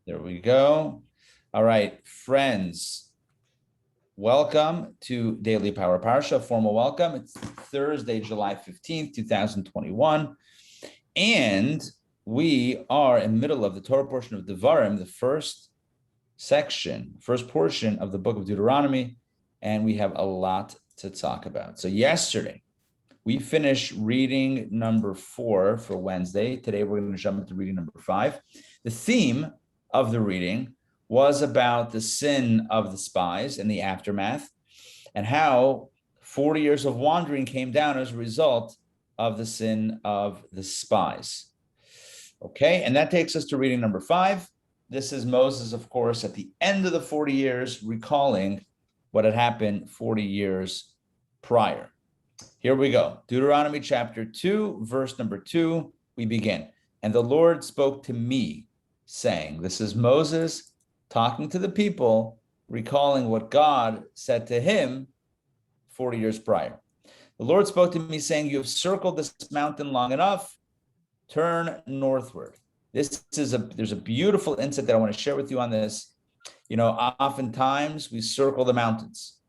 There we go. All right, friends, welcome to Daily Power Parsha. Formal welcome. It's Thursday, July 15th, 2021. And we are in the middle of the Torah portion of Devarim, the first portion of the book of Deuteronomy. And we have a lot to talk about. So yesterday, we finished reading number 4 for Wednesday. Today, we're going to jump into reading number 5. The theme of the reading was about the sin of the spies and the aftermath, and how 40 years of wandering came down as a result of the sin of the spies. Okay, and that takes us to reading number 5. This is Moses, of course, at the end of the 40 years, recalling what had happened 40 years prior. Here we go. Deuteronomy chapter 2, verse number 2, we begin. And the Lord spoke to me, saying, this is Moses talking to the people, recalling what God said to him 40 years prior. The Lord spoke to me, saying, you have circled this mountain long enough, turn northward. There's a beautiful insight that I want to share with you on this. You know, oftentimes we circle the mountains.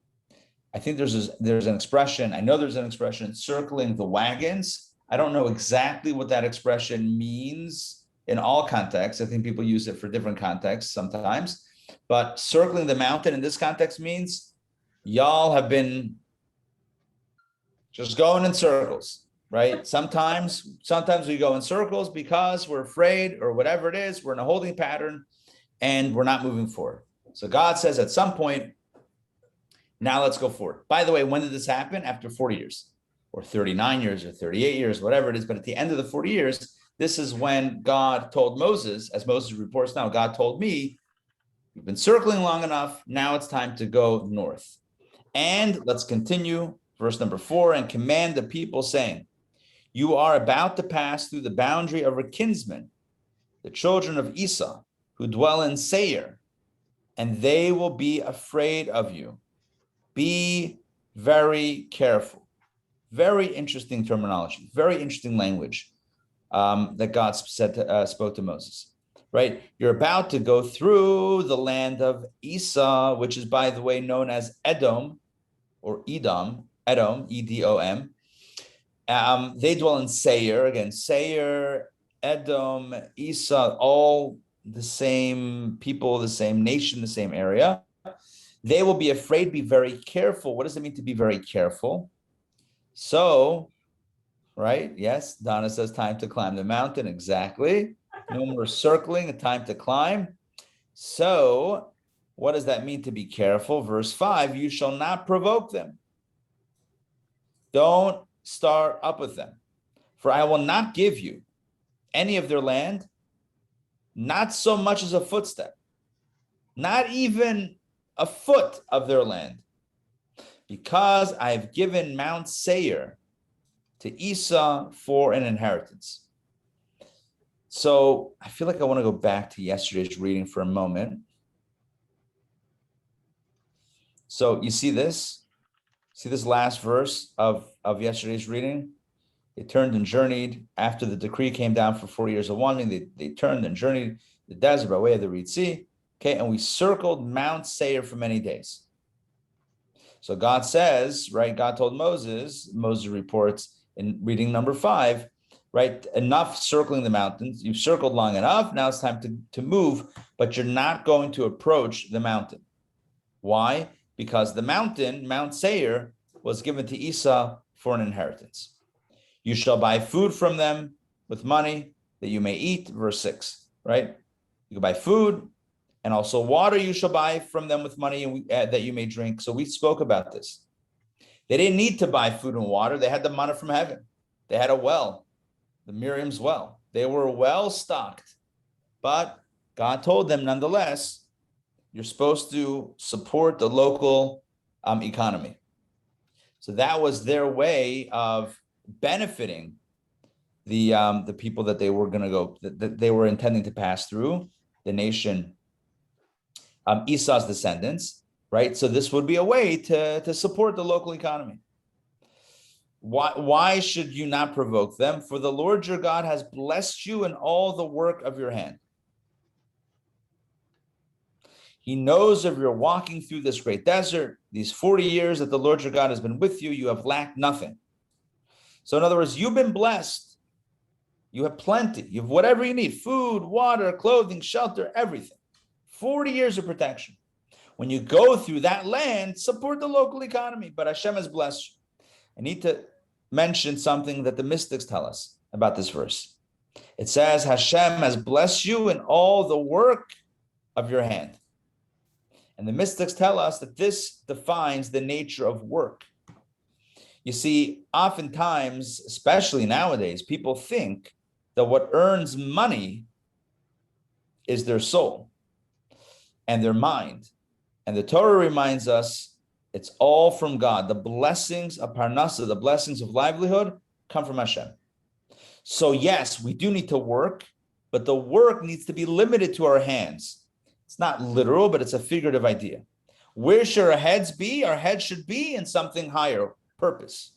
I think there's an expression, I know there's an expression, circling the wagons. I don't know exactly what that expression means in all contexts. I think people use it for different contexts sometimes, but circling the mountain in this context means y'all have been just going in circles, right? Sometimes we go in circles because we're afraid or whatever it is, we're in a holding pattern and we're not moving forward. So God says at some point, now let's go forward. By the way, when did this happen? After 40 years or 39 years or 38 years, whatever it is. But at the end of the 40 years, this is when God told Moses, as Moses reports now, God told me, you've been circling long enough. Now it's time to go north. And let's continue. Verse number 4, and command the people saying, you are about to pass through the boundary of our kinsmen, the children of Esau, who dwell in Seir, and they will be afraid of you. Be very careful. Very interesting terminology, very interesting language that God spoke to Moses, right? You're about to go through the land of Esau, which is, by the way, known as Edom or Edom, E-D-O-M. They dwell in Seir. Again, Seir, Edom, Esau, all the same people, the same nation, the same area. They will be afraid, be very careful. What does it mean to be very careful? So, right? Yes, Donna says time to climb the mountain. Exactly. No more circling, a time to climb. So, what does that mean to be careful? Verse 5, you shall not provoke them. Don't start up with them. For I will not give you any of their land, not so much as a footstep, not even a foot of their land, because I have given Mount Seir to Esau for an inheritance. So I feel like I want to go back to yesterday's reading for a moment. So you see this last verse of yesterday's reading? They turned and journeyed after the decree came down for 40 years of wandering. They turned and journeyed the desert by way of the Red Sea. Okay, and we circled Mount Seir for many days. So God says, right, God told Moses reports in reading number 5, right, enough circling the mountains. You've circled long enough. Now it's time to move, but you're not going to approach the mountain. Why? Because the mountain, Mount Seir, was given to Esau for an inheritance. You shall buy food from them with money that you may eat, verse 6, right? You can buy food, and also water you shall buy from them with money that you may drink. So we spoke about this. They didn't need to buy food and water. They had the manna from heaven. They had a well, the Miriam's well. They were well stocked. But God told them, nonetheless, you're supposed to support the local economy. So that was their way of benefiting the people that they were going to go, that they were intending to pass through, the nation, Esau's descendants, right? So this would be a way to support the local economy. Why should you not provoke them? For the Lord your God has blessed you in all the work of your hand. He knows of your walking through this great desert. These 40 years that the Lord your God has been with you, you have lacked nothing. So in other words, you've been blessed. You have plenty. You have whatever you need: food, water, clothing, shelter, everything. 40 years of protection. When you go through that land, support the local economy. But Hashem has blessed you. I need to mention something that the mystics tell us about this verse. It says, Hashem has blessed you in all the work of your hand. And the mystics tell us that this defines the nature of work. You see, oftentimes, especially nowadays, people think that what earns money is their soul and their mind. And the Torah reminds us it's all from God. The blessings of Parnasa, the blessings of livelihood, come from Hashem. So yes, we do need to work, but the work needs to be limited to our hands. It's not literal, but it's a figurative idea. Where should our heads be? Our heads should be in something higher, purpose,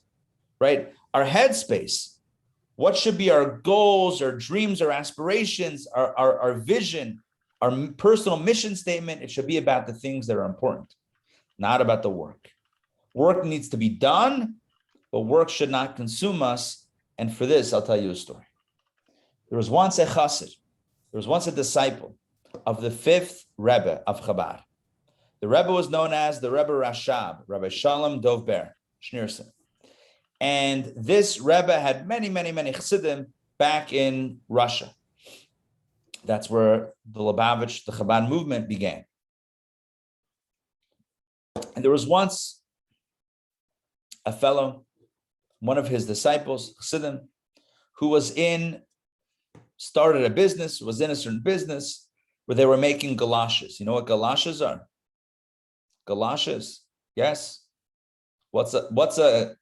right? Our headspace. What should be our goals, our dreams, our aspirations, our vision, our personal mission statement? It should be about the things that are important, not about the work. Work needs to be done, but work should not consume us. And for this, I'll tell you a story. There was once a chassid, there was once a disciple of the fifth Rebbe of Chabad. The Rebbe was known as the Rebbe Rashab, Rabbi Shalom Dov Ber Schneerson. And this Rebbe had many, many, many chassidim back in Russia. That's where the Lubavitch, the Chabad movement began. And there was once a fellow, one of his disciples, chassidim, who started a business, was in a certain business where they were making galoshes. You know what galoshes are? Galoshes, yes. What's a?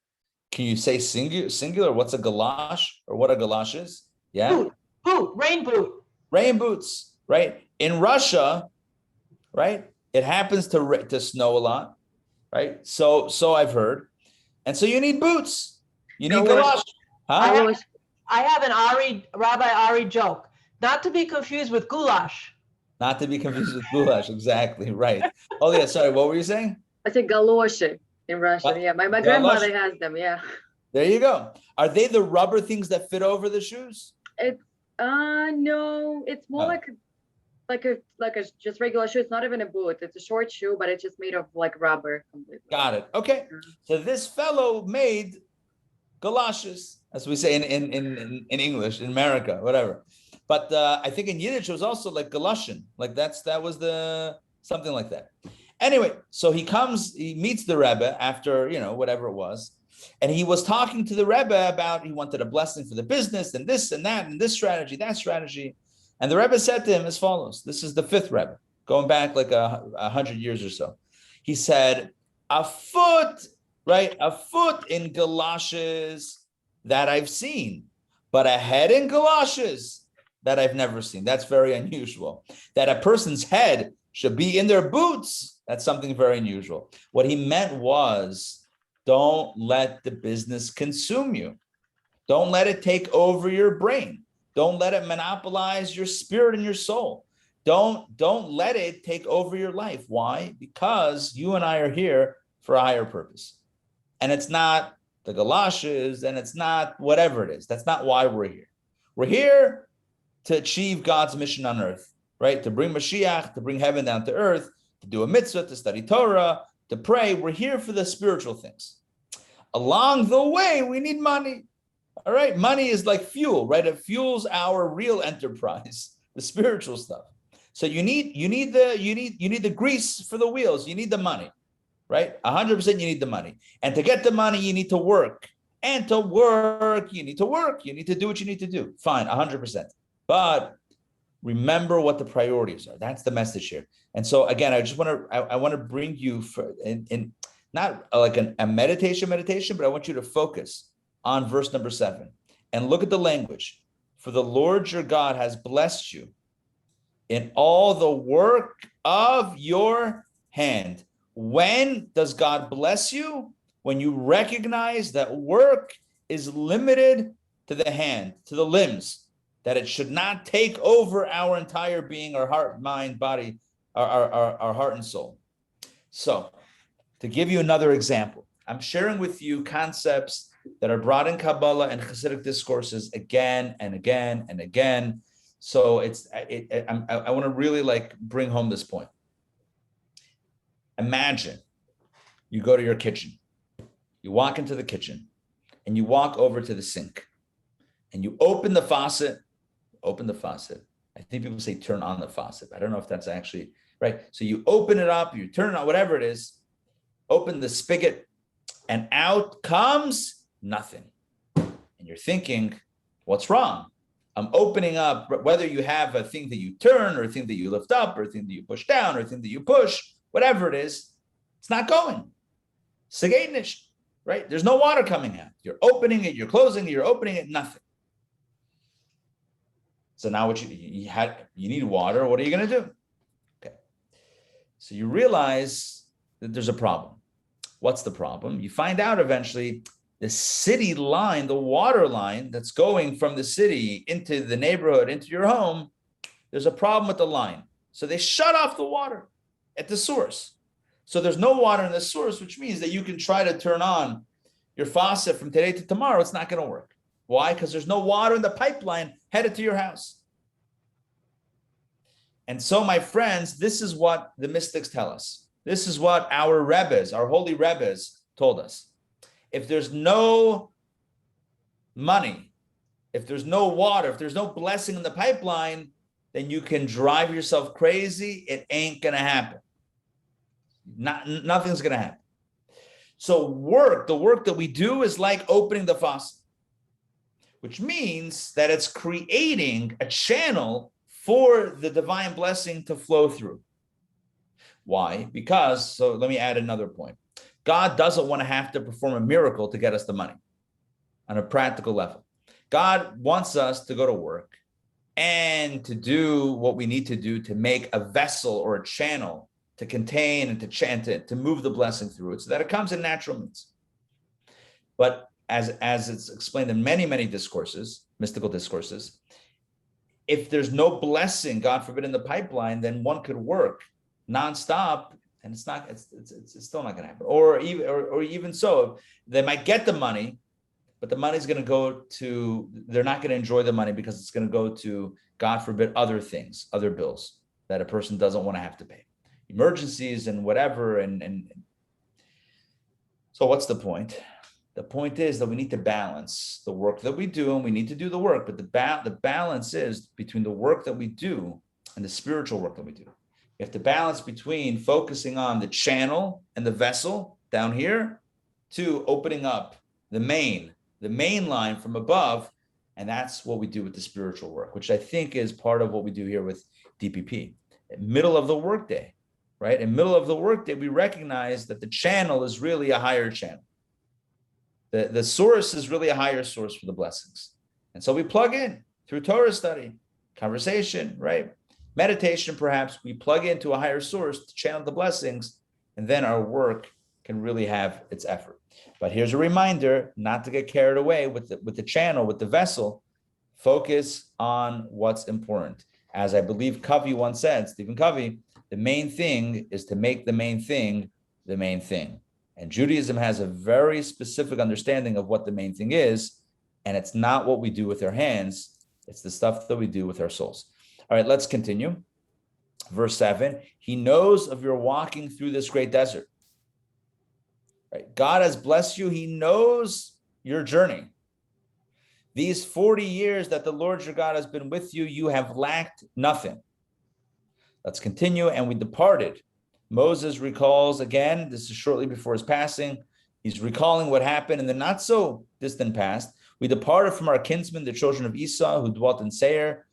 Can you say singular? What's a galosh, or what a galosh is? Yeah. Rain boot. Rain boots, right? In Russia, right? It happens to snow a lot, right? So I've heard, and so you need boots. You need galoshes. Huh? I have an Rabbi Ari joke, not to be confused with goulash. Not to be confused with goulash, exactly, right. Oh yeah, sorry, what were you saying? I said galoshe in Russian, yeah. My grandmother has them, yeah. There you go. Are they the rubber things that fit over the shoes? No, it's more like a just regular shoe. It's not even a boot. It's a short shoe, but it's just made of like rubber completely. Got it. Okay. So this fellow made galoshes, as we say in English, in America, whatever. But I think in Yiddish it was also like galoshin, like that was something like that. Anyway, so he meets the Rebbe after, whatever it was. And he was talking to the Rebbe about, he wanted a blessing for the business and this and that and this strategy, that strategy. And the Rebbe said to him as follows. This is the fifth Rebbe, going back like 100 years or so. He said, a foot in galoshes that I've seen, but a head in galoshes that I've never seen. That's very unusual. That a person's head should be in their boots, that's something very unusual. What he meant was, don't let the business consume you. Don't let it take over your brain. Don't let it monopolize your spirit and your soul. Don't let it take over your life. Why? Because you and I are here for a higher purpose. And it's not the galoshes, and it's not whatever it is. That's not why we're here. We're here to achieve God's mission on earth, right? To bring Mashiach, to bring heaven down to earth, to do a mitzvah, to study Torah, to pray. We're here for the spiritual things. Along the way, we need money. All right, money is like fuel, right? It fuels our real enterprise, the spiritual stuff. So you need the grease for the wheels. You need the money, right? 100% you need the money. And to get the money, you need to work. And to work, you need to work. You need to do what you need to do. Fine, 100%. But remember what the priorities are. That's the message here. And so again, I want to bring you in not like a meditation, but I want you to focus on verse number 7 and look at the language. For the Lord your God has blessed you in all the work of your hand. When does God bless you? When you recognize that work is limited to the hand, to the limbs, that it should not take over our entire being, our heart, mind, body, our heart and soul. So to give you another example, I'm sharing with you concepts that are brought in Kabbalah and Hasidic discourses again and again and again. So I want to really like bring home this point. Imagine you go to your kitchen, you walk into the kitchen, and you walk over to the sink, and you open the faucet. I think people say turn on the faucet. I don't know if that's actually right. So you open it up, you turn it on, whatever it is, open the spigot, and out comes nothing. And you're thinking, what's wrong? I'm opening up, whether you have a thing that you turn, or a thing that you lift up, or a thing that you push down, or a thing that you push, whatever it is, it's not going. Segednish, right? There's no water coming out. You're opening it, you're closing it, you're opening it, nothing. So now what you need water. What are you going to do? Okay. So you realize that there's a problem. What's the problem? You find out eventually the city line, the water line that's going from the city into the neighborhood, into your home, there's a problem with the line. So they shut off the water at the source. So there's no water in the source, which means that you can try to turn on your faucet from today to tomorrow. It's not going to work. Why? Because there's no water in the pipeline headed to your house. And so, my friends, this is what the mystics tell us. This is what our Rebbes, our holy Rebbes, told us. If there's no money, if there's no water, if there's no blessing in the pipeline, then you can drive yourself crazy. It ain't going to happen. Nothing's going to happen. So the work that we do is like opening the faucet, which means that it's creating a channel for the divine blessing to flow through. Why? Because, so let me add another point. God doesn't want to have to perform a miracle to get us the money on a practical level. God wants us to go to work and to do what we need to do to make a vessel or a channel to contain and to chant it, to move the blessing through it so that it comes in natural means. But as it's explained in many, many discourses, mystical discourses, if there's no blessing, God forbid, in the pipeline, then one could work nonstop, and it's still not going to happen. Or even so, they might get the money, but the money's going to go to, they're not going to enjoy the money because it's going to go to, God forbid, other things, other bills that a person doesn't want to have to pay, emergencies and whatever. And so what's the point? The point is that we need to balance the work that we do, and we need to do the work, but the balance is between the work that we do and the spiritual work that we do. You have to balance between focusing on the channel and the vessel down here to opening up the main line from above. And that's what we do with the spiritual work, which I think is part of what we do here with DPP. Middle of the workday, right? In middle of the workday, we recognize that the channel is really a higher channel. The source is really a higher source for the blessings. And so we plug in through Torah study, conversation, right? Meditation, perhaps, we plug into a higher source to channel the blessings, and then our work can really have its effort. But here's a reminder not to get carried away with the channel, with the vessel. Focus on what's important. As I believe Covey once said, Stephen Covey, the main thing is to make the main thing the main thing. And Judaism has a very specific understanding of what the main thing is, and it's not what we do with our hands, it's the stuff that we do with our souls. All right, let's continue. Verse 7, he knows of your walking through this great desert. Right? God has blessed you. He knows your journey. These 40 years that the Lord your God has been with you, you have lacked nothing. Let's continue. And we departed. Moses recalls again, this is shortly before his passing. He's recalling what happened in the not so distant past. We departed from our kinsmen, the children of Esau, who dwelt in Seir.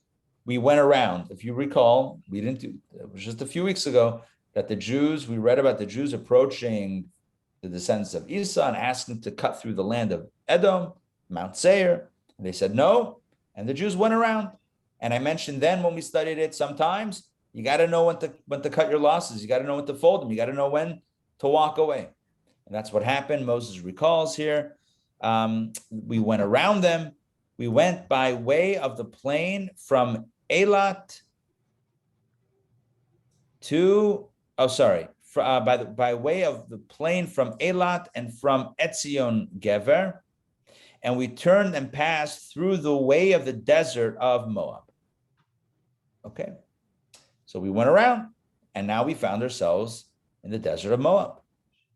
We went around. If you recall, it was just a few weeks ago that we read about the Jews approaching the descendants of Esau and asking to cut through the land of Edom, Mount Seir. And they said no, and the Jews went around. And I mentioned then when we studied it, sometimes you got to know when to cut your losses. You got to know when to fold them. You got to know when to walk away. And that's what happened. Moses recalls here. We went around them. We went by way of the plain from Eilat by way of the plain from Elat and from Etzion Gever, and we turned and passed through the way of the desert of Moab. Okay, so we went around, and now we found ourselves in the desert of Moab.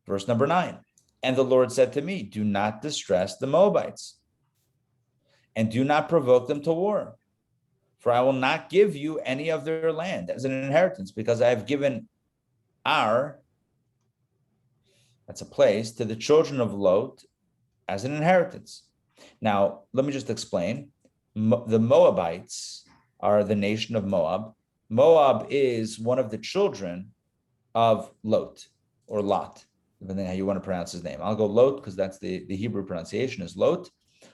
Verse number 9, and the Lord said to me, do not distress the Moabites, and do not provoke them to war, for I will not give you any of their land as an inheritance, because I have given that's a place, to the children of Lot as an inheritance. Now, let me just explain. The Moabites are the nation of Moab. Moab is one of the children of Lot, or Lot, depending on how you want to pronounce his name. I'll go Lot because that's the Hebrew pronunciation is Lot.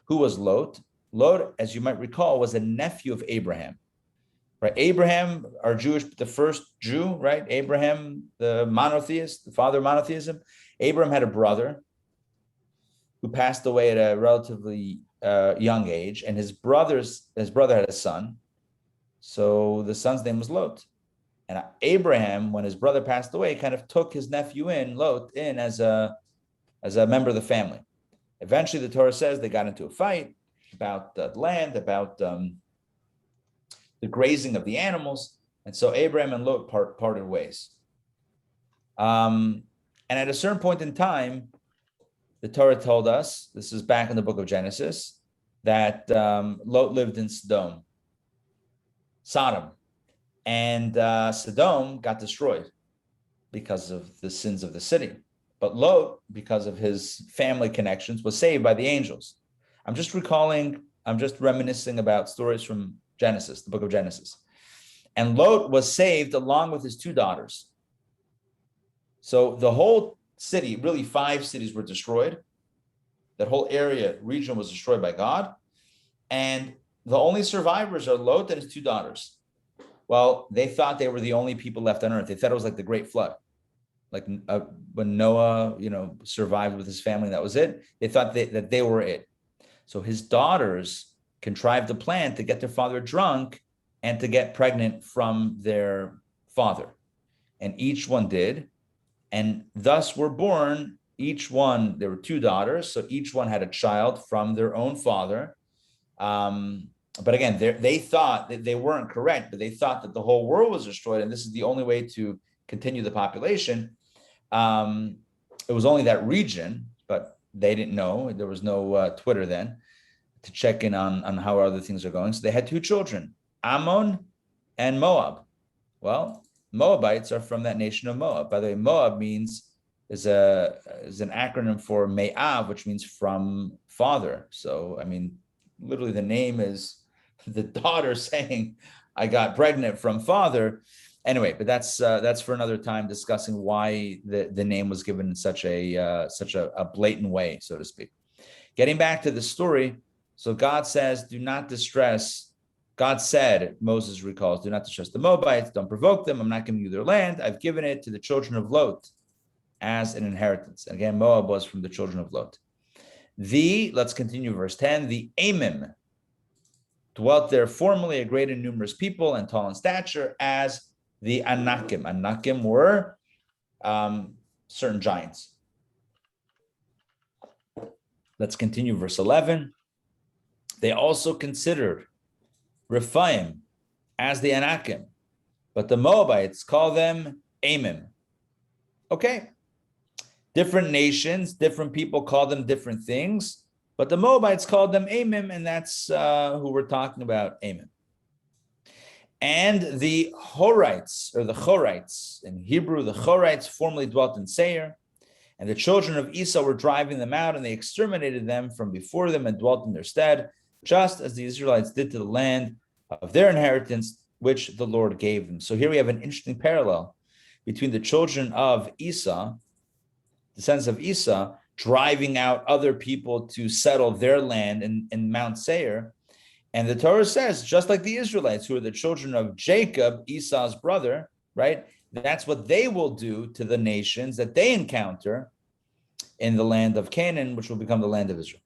Who was Lot? Lot, as you might recall, was a nephew of Abraham. Right? Abraham, our Jewish, the first Jew, right? Abraham, the monotheist, the father of monotheism. Abraham had a brother who passed away at a relatively young age, and his brother had a son. So the son's name was Lot. And Abraham, when his brother passed away, kind of took his nephew Lot in as a member of the family. Eventually, the Torah says they got into a fight about the land, about the grazing of the animals. And so Abraham and Lot parted ways. And at a certain point in time, the Torah told us, this is back in the book of Genesis, that Lot lived in Sodom. And Sodom got destroyed because of the sins of the city. But Lot, because of his family connections, was saved by the angels. I'm just reminiscing about stories from Genesis, the book of Genesis. And Lot was saved along with his 2 daughters. So the whole city, really 5 cities were destroyed. That whole region was destroyed by God. And the only survivors are Lot and his 2 daughters. Well, they thought they were the only people left on earth. They thought it was like the Great Flood. Like when Noah, survived with his family, that was it. They thought that they were it. So his daughters contrived a plan to get their father drunk and to get pregnant from their father. And each one did. And thus were born, there were 2 daughters. So each one had a child from their own father. But again, they thought that they weren't correct, but they thought that the whole world was destroyed. And this is the only way to continue the population. It was only that region, but they didn't know. There was no Twitter then to check in on how other things are going. So they had 2 children, Ammon and Moab. Well, Moabites are from that nation of Moab. By the way, Moab is an acronym for Me'av, which means from father. So, literally the name is the daughter saying, I got pregnant from father. Anyway, but that's for another time, discussing why the name was given in such a blatant way, so to speak. Getting back to the story, so God says, do not distress. God said, Moses recalls, do not distress the Moabites, don't provoke them. I'm not giving you their land. I've given it to the children of Lot as an inheritance. And again, Moab was from the children of Lot. Let's continue verse 10, the Amim dwelt there formerly, a great and numerous people and tall in stature, as the Anakim. Anakim were certain giants. Let's continue verse 11. They also considered Rephaim as the Anakim, but the Moabites call them Amim. Okay. Different nations, different people call them different things, but the Moabites called them Amim, and that's who we're talking about, Amim. And the Horites, or the Chorites, in Hebrew, the Chorites formerly dwelt in Seir, and the children of Esau were driving them out, and they exterminated them from before them and dwelt in their stead, just as the Israelites did to the land of their inheritance, which the Lord gave them. So here we have an interesting parallel between the children of Esau, descendants of Esau, driving out other people to settle their land in Mount Seir. And the Torah says, just like the Israelites, who are the children of Jacob, Esau's brother, right? That's what they will do to the nations that they encounter in the land of Canaan, which will become the land of Israel.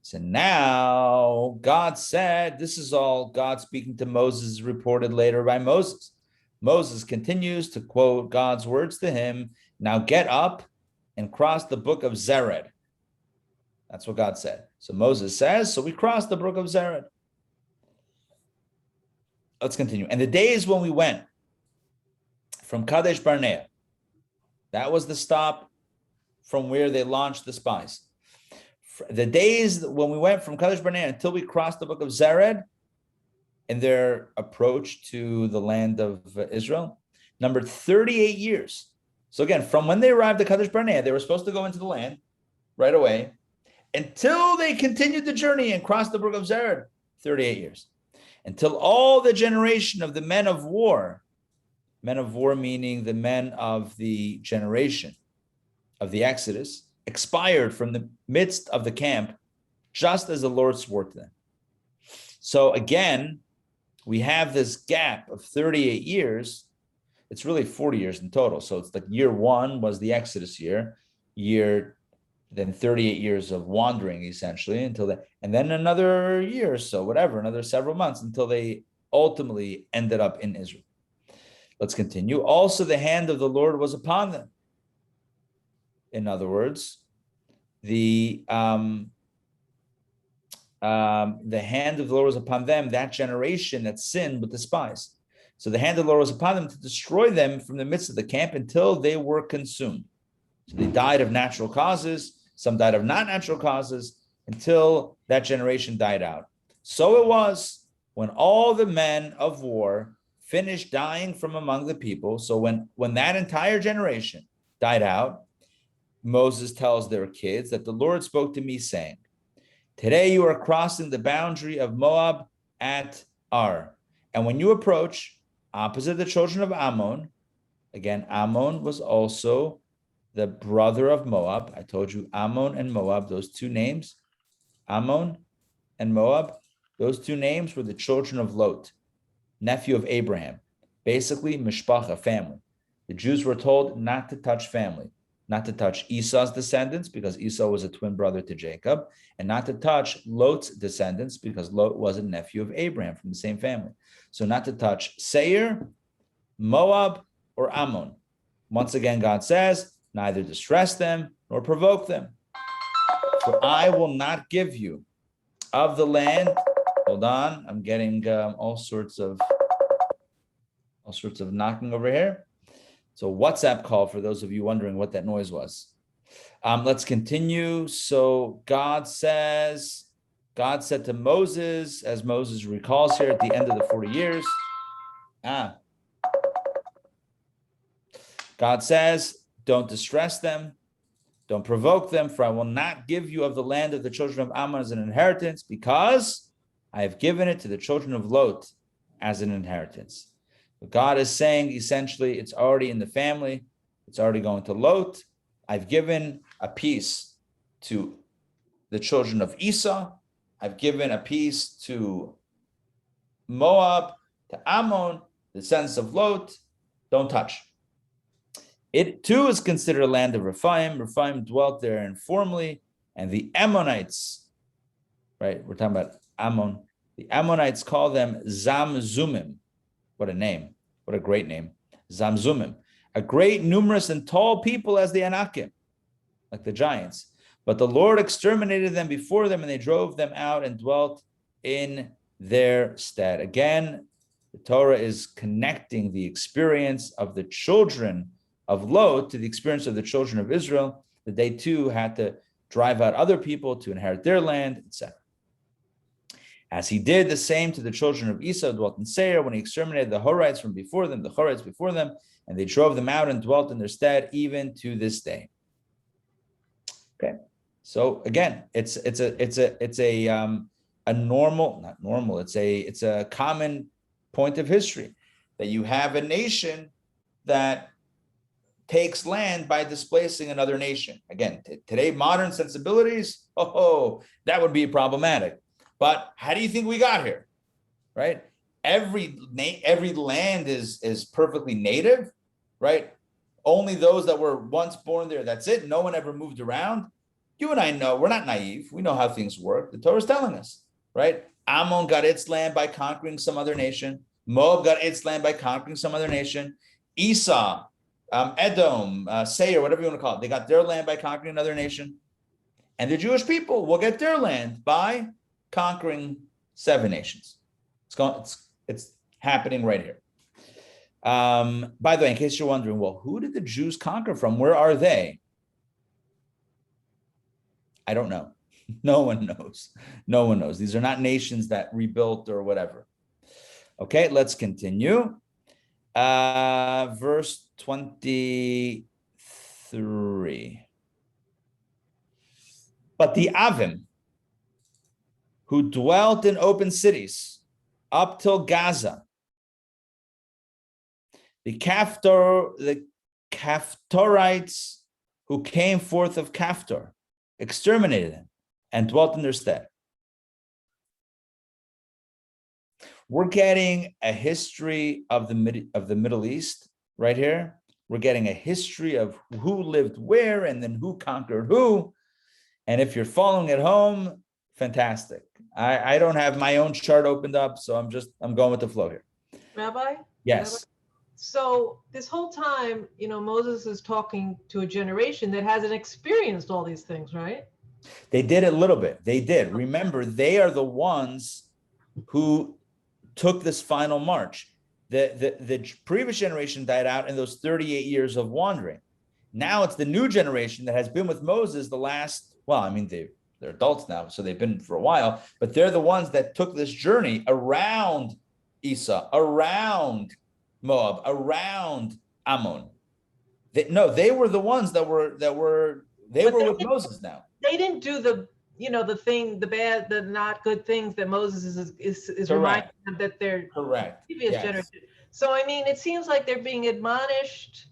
So now God said, this is all God speaking to Moses, reported later by Moses. Moses continues to quote God's words to him. Now get up and cross the brook of Zered. That's what God said. So Moses says, so we crossed the brook of Zered. Let's continue. And the days when we went from Kadesh Barnea, that was the stop from where they launched the spies. The days when we went from Kadesh Barnea until we crossed the brook of Zered in their approach to the land of Israel, numbered 38 years. So again, from when they arrived at Kadesh Barnea, they were supposed to go into the land right away until they continued the journey and crossed the brook of Zered, 38 years. Until all the generation of the men of war meaning the men of the generation of the Exodus, expired from the midst of the camp, just as the Lord swore to them. So again, we have this gap of 38 years. It's really 40 years in total. So it's like year one was the Exodus then 38 years of wandering essentially and then another year or so, whatever, another several months until they ultimately ended up in Israel. Let's continue. Also, the hand of the Lord was upon them. In other words, the hand of the Lord was upon them, that generation that sinned with the spies. So the hand of the Lord was upon them to destroy them from the midst of the camp until they were consumed. So they died of natural causes. Some died of not natural causes until that generation died out. So it was when all the men of war finished dying from among the people. So when that entire generation died out, Moses tells their kids that the Lord spoke to me saying, today you are crossing the boundary of Moab at Ar. And when you approach opposite the children of Ammon, again, Ammon was also the brother of Moab. I told you Ammon and Moab, those two names, Ammon and Moab, those two names were the children of Lot, nephew of Abraham, basically mishpacha, family. The Jews were told not to touch family, not to touch Esau's descendants because Esau was a twin brother to Jacob, and not to touch Lot's descendants because Lot was a nephew of Abraham from the same family. So not to touch Seir, Moab, or Ammon. Once again, God says, neither distress them nor provoke them. For I will not give you of the land. Hold on, I'm getting all sorts of knocking over here. So WhatsApp call for those of you wondering what that noise was. Let's continue. So God said to Moses, as Moses recalls here at the end of the 40 years, God says, don't distress them, don't provoke them, for I will not give you of the land of the children of Ammon as an inheritance, because I have given it to the children of Lot as an inheritance. But God is saying, essentially, it's already in the family. It's already going to Lot. I've given a piece to the children of Esau. I've given a piece to Moab, to Ammon, the descendants of Lot. Don't touch. It too is considered a land of Rephaim. Rephaim dwelt there informally, and the Ammonites, right? We're talking about Ammon. The Ammonites call them Zamzumim. What a name. What a great name. Zamzumim. A great, numerous, and tall people as the Anakim, like the giants. But the Lord exterminated them before them, and they drove them out and dwelt in their stead. Again, the Torah is connecting the experience of the children of Lot to the experience of the children of Israel, that they too had to drive out other people to inherit their land, etc. As he did the same to the children of Esau, dwelt in Seir, when he exterminated the Horites from before them, the Horites before them, and they drove them out and dwelt in their stead, even to this day. Okay, so again, it's a common point of history that you have a nation that takes land by displacing another nation. Again, today, modern sensibilities, that would be problematic. But how do you think we got here, right? Every land is perfectly native, right? Only those that were once born there, that's it. No one ever moved around. You and I know, we're not naive. We know how things work. The Torah is telling us, right? Ammon got its land by conquering some other nation. Moab got its land by conquering some other nation. Esau, Edom, Seir, whatever you want to call it, they got their land by conquering another nation. And the Jewish people will get their land by conquering 7 nations. It's happening right here. By the way, in case you're wondering, well, who did the Jews conquer from? Where are they? I don't know. No one knows. No one knows. These are not nations that rebuilt or whatever. Okay, let's continue. Verse 23. But the Avim, who dwelt in open cities up till Gaza, the Caphtorites who came forth of Caphtor, exterminated them and dwelt in their stead. We're getting a history of the Middle East right here. We're getting a history of who lived where and then who conquered who. And if you're following at home, fantastic. I don't have my own chart opened up, so I'm going with the flow here. Rabbi? Yes. Rabbi? So this whole time, Moses is talking to a generation that hasn't experienced all these things, right? They did a little bit. They did. Remember, they are the ones who took this final march. The previous generation died out in those 38 years of wandering. Now it's the new generation that has been with Moses the last, they're adults now, so they've been for a while, but they're the ones that took this journey around Esau, around Moab, around Ammon. They were the ones that were with Moses now. They didn't do the bad, the not good things that Moses is reminding them that they're correct. Previous generation. So it seems like they're being admonished,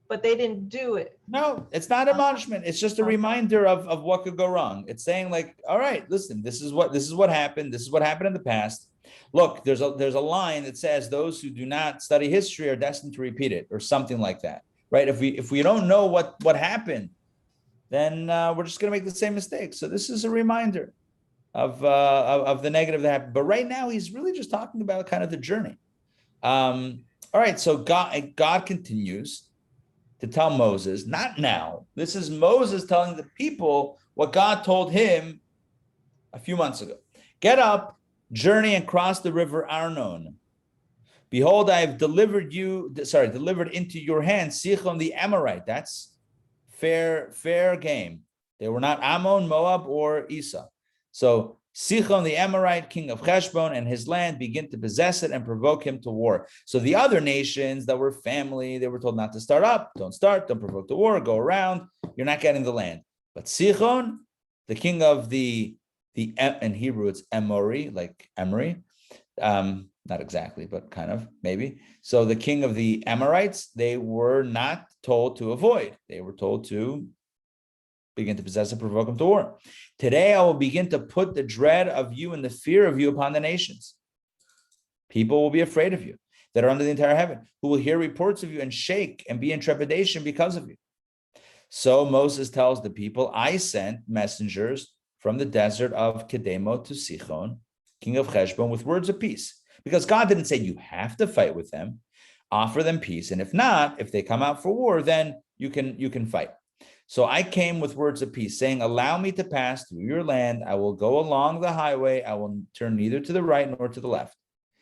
but they didn't do it. No, it's not admonishment. It's just a reminder of what could go wrong. It's saying like, all right, listen, this is what happened. This is what happened in the past. Look, there's a line that says those who do not study history are destined to repeat it, or something like that, right? If we don't know what happened, then we're just going to make the same mistake. So this is a reminder of the negative that happened. But right now, he's really just talking about kind of the journey. All right, so God continues to tell Moses, not now. This is Moses telling the people what God told him a few months ago. Get up, journey and cross the river Arnon. Behold, I have delivered into your hand Sichon the Amorite. That's fair game. They were not Ammon, Moab, or Esau. So Sichon the Amorite, king of Heshbon, and his land begin to possess it and provoke him to war. So the other nations that were family, they were told not to start up, don't provoke the war, go around, you're not getting the land. But Sichon, the king of the in Hebrew it's Emory, like Emory, not exactly, but kind of, maybe. So the king of the Amorites, they were not told to avoid. They were told to begin to possess and provoke them to war. Today, I will begin to put the dread of you and the fear of you upon the nations. People will be afraid of you that are under the entire heaven, who will hear reports of you and shake and be in trepidation because of you. So Moses tells the people, I sent messengers from the desert of Kedemot to Sichon, king of Heshbon, with words of peace. Because God didn't say you have to fight with them, offer them peace. And if not, if they come out for war, then you can fight. So I came with words of peace, saying, allow me to pass through your land. I will go along the highway. I will turn neither to the right nor to the left.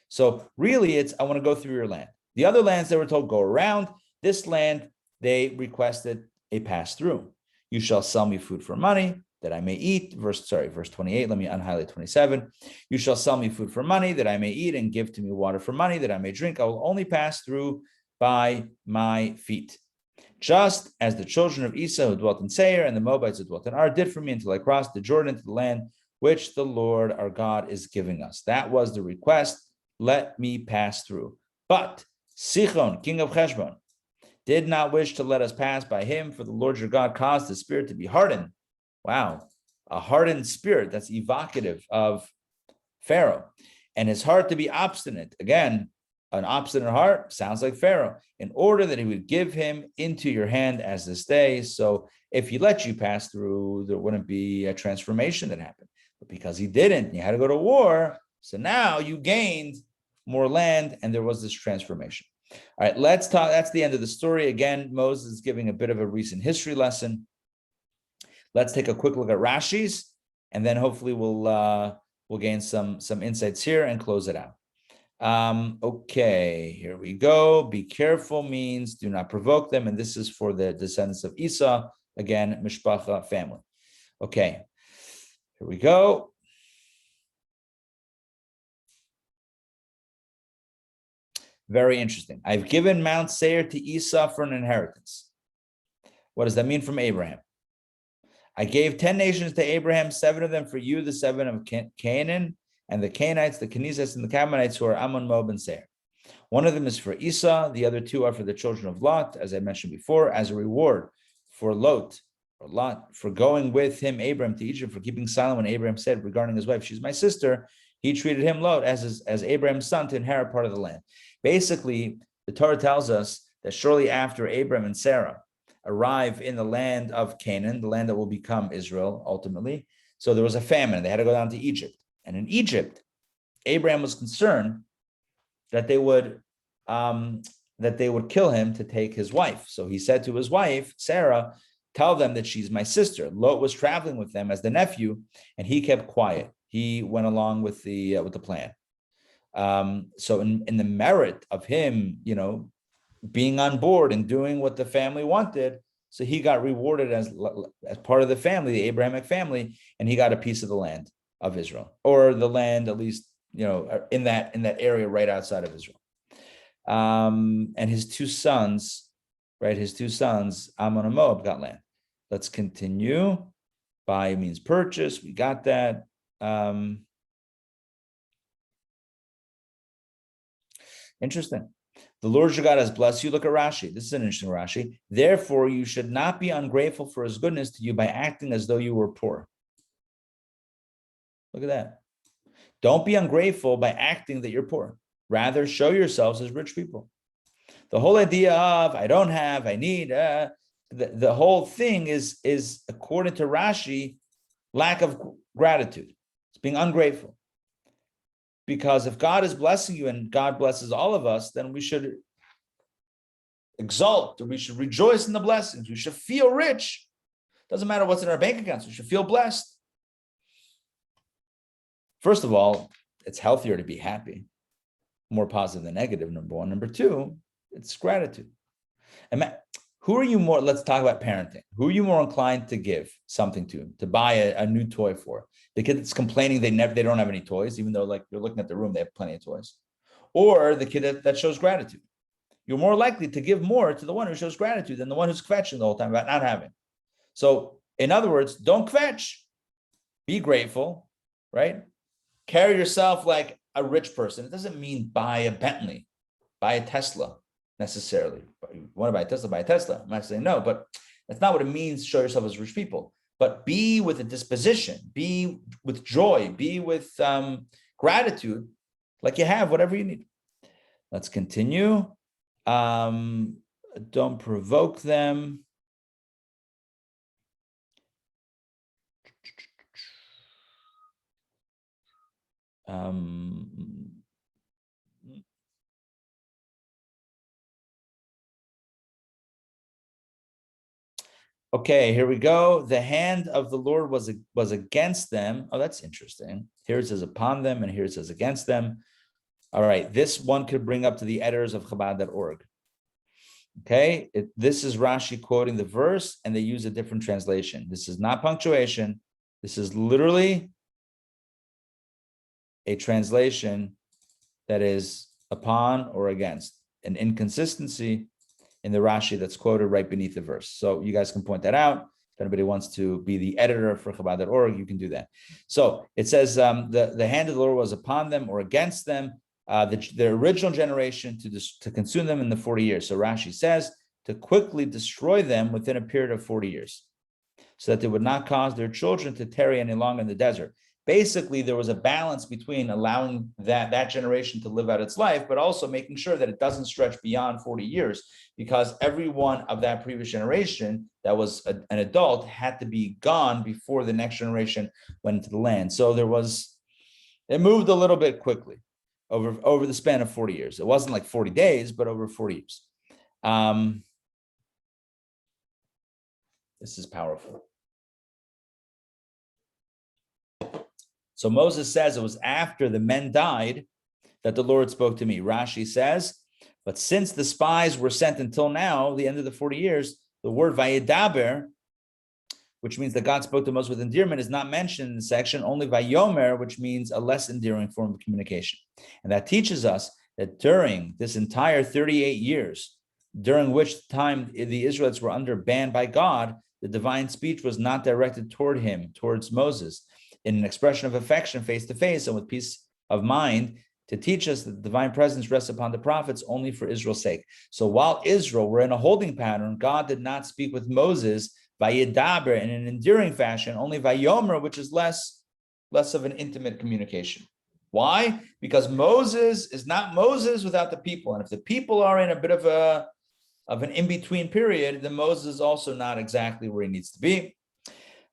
So really, I want to go through your land. The other lands, they were told, go around. This land, they requested a pass through. You shall sell me food for money that I may eat. Verse 28, let me unhighlight 27. You shall sell me food for money that I may eat and give to me water for money that I may drink. I will only pass through by my feet. Just as the children of Esau who dwelt in Seir and the Moabites who dwelt in Ar did for me until I crossed the Jordan to the land which the Lord our God is giving us. That was the request. Let me pass through. But Sichon, king of Heshbon, did not wish to let us pass by him, for the Lord your God caused his spirit to be hardened. Wow, a hardened spirit, that's evocative of Pharaoh. And his heart to be obstinate. Again, an obstinate heart sounds like Pharaoh, in order that he would give him into your hand as this day. So if he let you pass through, there wouldn't be a transformation that happened. But because he didn't, you had to go to war. So now you gained more land, and there was this transformation. All right, let's talk. That's the end of the story. Again, Moses is giving a bit of a recent history lesson. Let's take a quick look at Rashi's, and then hopefully we'll gain some insights here and close it out. Okay, here we go. Be careful means do not provoke them, and this is for the descendants of Esau. Again, mishpacha, family. Okay, here we go. Very interesting. I've given Mount Seir to Esau for an inheritance. What does that mean from Abraham? I gave 10 nations to Abraham, 7 of them for you, the 7 of Canaan, and the Canaanites, the Kenizzites, and the Canaanites, who are Ammon, Moab, and Seir. One of them is for Esau, the other 2 are for the children of Lot, as I mentioned before, as a reward for Lot, for going with him, Abraham, to Egypt, for keeping silent when Abraham said regarding his wife, she's my sister. He treated him, Lot, as Abraham's son to inherit part of the land. Basically, the Torah tells us that shortly after Abraham and Sarah arrive in the land of Canaan, the land that will become Israel ultimately. So there was a famine. They had to go down to Egypt. And in Egypt, Abraham was concerned that they would kill him to take his wife. So he said to his wife, Sarah, tell them that she's my sister. Lot was traveling with them as the nephew, and he kept quiet. He went along with the plan. So in the merit of him, being on board and doing what the family wanted, so he got rewarded as part of the family, the Abrahamic family, and he got a piece of the land of Israel, or the land at least, in that area right outside of Israel. And his 2 sons, right? His 2 sons, Ammon and Moab, got land. Let's continue. Buy means purchase. We got that. Interesting. The Lord your God has blessed you. Look at Rashi. This is an interesting Rashi. Therefore, you should not be ungrateful for his goodness to you by acting as though you were poor. Look at that. Don't be ungrateful by acting that you're poor. Rather, show yourselves as rich people. The whole idea of I don't have, I need, the whole thing is according to Rashi, lack of gratitude. It's being ungrateful. Because if God is blessing you and God blesses all of us, then we should exult, or we should rejoice in the blessings. We should feel rich. Doesn't matter what's in our bank accounts. We should feel blessed. First of all, it's healthier to be happy. More positive than negative, number 1. Number 2, it's gratitude. And who are you more, let's talk about parenting. Who are you more inclined to give something to buy a new toy for? The kid that's complaining they don't have any toys, even though like you're looking at the room, they have plenty of toys. Or the kid that shows gratitude. You're more likely to give more to the one who shows gratitude than the one who's kvetching the whole time about not having. So in other words, don't kvetch. Be grateful, right? Carry yourself like a rich person. It doesn't mean buy a Bentley, buy a Tesla necessarily. You want to buy a Tesla, buy a Tesla. I'm not saying no, but that's not what it means to show yourself as rich people. But be with a disposition, be with joy, be with gratitude, like you have whatever you need. Let's continue. Don't provoke them. Okay, here we go. The hand of the Lord was against them. Oh, that's interesting. Here it says upon them, and here it says against them. All right, this one could bring up to the editors of Chabad.org. Okay, this is Rashi quoting the verse, and they use a different translation. This is not punctuation. This is literally a translation that is upon or against, an inconsistency in the Rashi that's quoted right beneath the verse. So you guys can point that out. If anybody wants to be the editor for Chabad.org, you can do that. So it says the hand of the Lord was upon them or against them, the original generation to consume them in the 40 years. So Rashi says to quickly destroy them within a period of 40 years so that they would not cause their children to tarry any longer in the desert. Basically, there was a balance between allowing that generation to live out its life, but also making sure that it doesn't stretch beyond 40 years, because everyone of that previous generation that was an adult had to be gone before the next generation went into the land. So it moved a little bit quickly. over the span of 40 years. It wasn't like 40 days, but over 40 years. This is powerful. So Moses says it was after the men died that the Lord spoke to me. Rashi says, but since the spies were sent until now, the end of the 40 years, the word vayedaber, which means that God spoke to Moses with endearment, is not mentioned in the section, only vayomer, which means a less endearing form of communication. And that teaches us that during this entire 38 years, during which time the Israelites were under ban by God, the divine speech was not directed toward him, towards Moses, in an expression of affection face to face and with peace of mind, to teach us that the divine presence rests upon the prophets only for Israel's sake. So while Israel were in a holding pattern, God did not speak with Moses vayedaber in an endearing fashion, only vayomer, which is less of an intimate communication. Why? Because Moses is not Moses without the people. And if the people are in a bit of an in-between period, then Moses is also not exactly where he needs to be.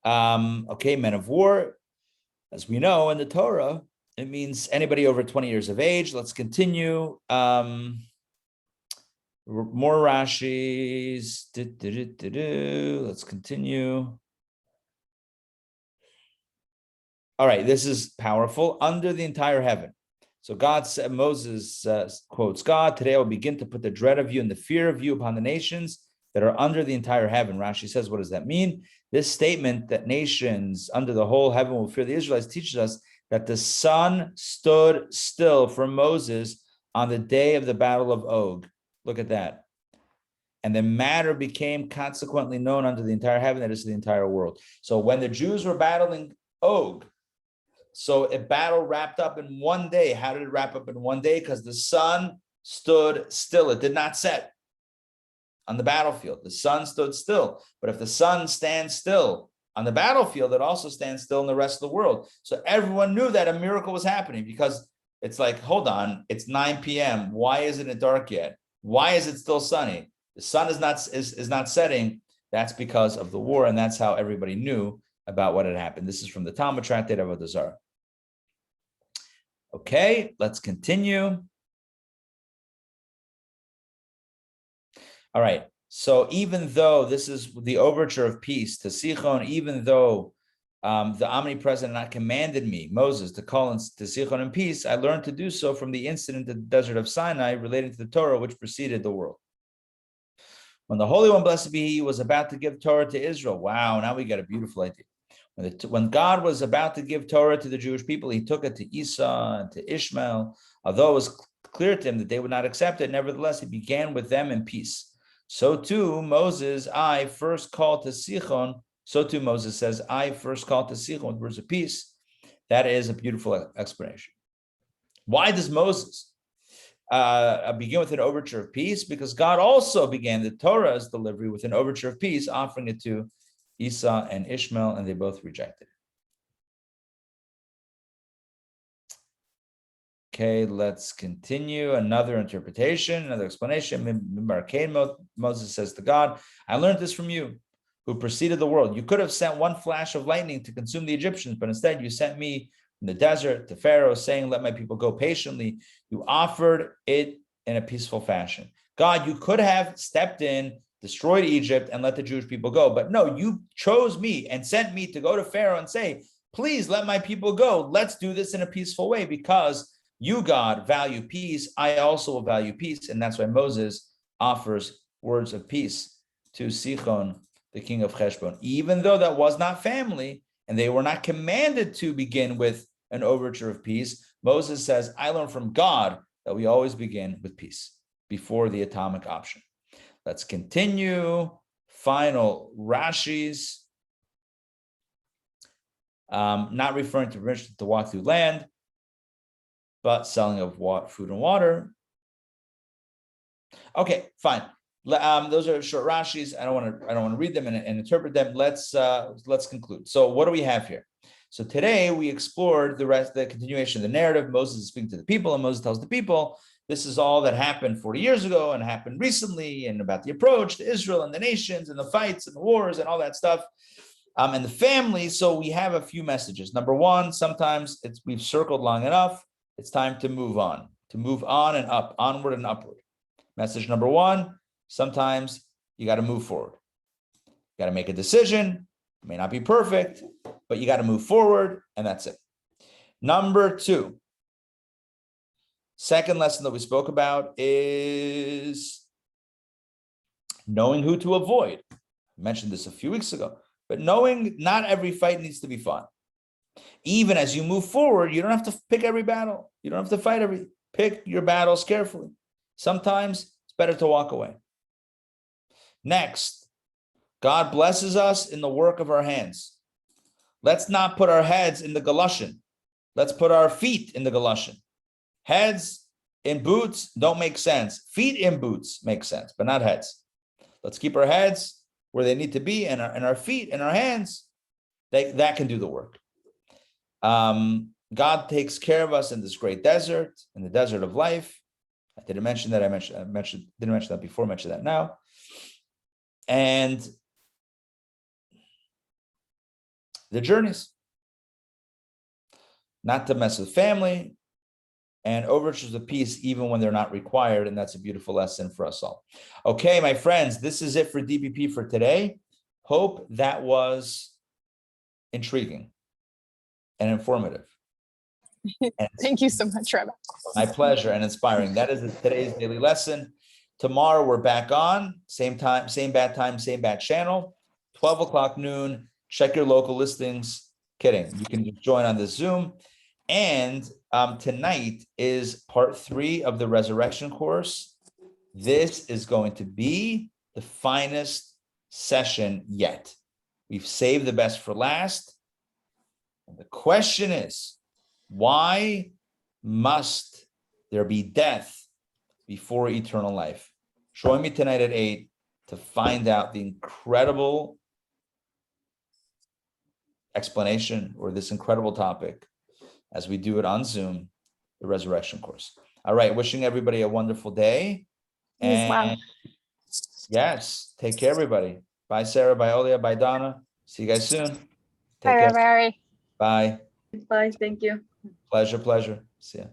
Okay, men of war. As we know in the Torah, it means anybody over 20 years of age. Let's continue. More Rashis. Let's continue. All right, this is powerful. Under the entire heaven. So God said, Moses quotes God, today I will begin to put the dread of you and the fear of you upon the nations that are under the entire heaven. Rashi says, what does that mean? This statement that nations under the whole heaven will fear the Israelites teaches us that the sun stood still for Moses on the day of the battle of Og. Look at that. And the matter became consequently known unto the entire heaven, that is the entire world. So when the Jews were battling Og, so a battle wrapped up in one day. How did it wrap up in one day? Because the sun stood still. It did not set on the battlefield. The sun stood still. But if the sun stands still on the battlefield, it also stands still in the rest of the world. So everyone knew that a miracle was happening, because it's like, hold on, it's 9 p.m. Why isn't it dark yet? Why is it still sunny? The sun is not setting. That's because of the war, and that's how everybody knew about what had happened. This is from the Talmud Tractate of Avodah Zarah. Okay, let's continue. All right, so even though this is the overture of peace to Sichon, even though the omnipresent not commanded me, Moses, to call to Sichon in peace, I learned to do so from the incident in the desert of Sinai relating to the Torah which preceded the world. When the Holy One, blessed be He, was about to give Torah to Israel. Wow, now we got a beautiful idea. When God was about to give Torah to the Jewish people, He took it to Esau and to Ishmael. Although it was clear to Him that they would not accept it, nevertheless, He began with them in peace. So too, Moses, I first called to Sichon. So too, Moses says, I first called to Sichon with words of peace. That is a beautiful explanation. Why does Moses begin with an overture of peace? Because God also began the Torah's delivery with an overture of peace, offering it to Esau and Ishmael, and they both rejected it. Okay, let's continue. Another interpretation, another explanation. Moses says to God, I learned this from you, who preceded the world. You could have sent one flash of lightning to consume the Egyptians, but instead you sent me in the desert to Pharaoh, saying, let my people go patiently. You offered it in a peaceful fashion. God, you could have stepped in, destroyed Egypt, and let the Jewish people go. But no, you chose me and sent me to go to Pharaoh and say, please let my people go. Let's do this in a peaceful way, because you, God, value peace. I also will value peace. And that's why Moses offers words of peace to Sichon, the king of Heshbon, even though that was not family and they were not commanded to begin with an overture of peace. Moses says, I learned from God that we always begin with peace before the atomic option. Let's continue. Final Rashis. Not referring to permission to walk through land, but selling of food and water. Okay, fine. Those are short Rashis. I don't want to read them and interpret them. Let's conclude. So what do we have here? So today we explored the continuation of the narrative. Moses is speaking to the people, and Moses tells the people, this is all that happened 40 years ago and happened recently, and about the approach to Israel and the nations and the fights and the wars and all that stuff, and the family. So we have a few messages. Number one, sometimes we've circled long enough. It's time to move on and up, onward and upward. Message number one, sometimes you got to move forward. You got to make a decision. It may not be perfect, but you got to move forward, and that's it. Number two, second lesson that we spoke about is knowing who to avoid. I mentioned this a few weeks ago, but knowing not every fight needs to be fun. Even as you move forward, you don't have to pick every battle. You don't have to fight pick your battles carefully. Sometimes it's better to walk away. Next, God blesses us in the work of our hands. Let's not put our heads in the galoshin. Let's put our feet in the galoshin. Heads in boots don't make sense. Feet in boots make sense, but not heads. Let's keep our heads where they need to be, and our feet and our hands, that can do the work. God takes care of us in this great desert, in the desert of life. I didn't mention that. Didn't mention that before. Mention that now. And the journeys, not to mess with family, and overtures of peace even when they're not required. And that's a beautiful lesson for us all. Okay, my friends, this is it for DPP for today. Hope that was intriguing and informative. Thank you so much, Rabbi. My pleasure, and inspiring. That is today's daily lesson. Tomorrow we're back on, same time, same bad time, same bad channel, 12 o'clock noon. Check your local listings. Kidding. You can just join on the Zoom. And tonight is part 3 of the resurrection course. This is going to be the finest session yet. We've saved the best for last. And the question is, why must there be death before eternal life? Join me tonight at 8 to find out the incredible explanation or this incredible topic as we do it on Zoom, the resurrection course. All right, wishing everybody a wonderful day. And yes, take care, everybody. Bye, Sarah. Bye, Olia. Bye, Donna. See you guys soon. Take care. Bye. Bye. Bye. Thank you. Pleasure. See ya.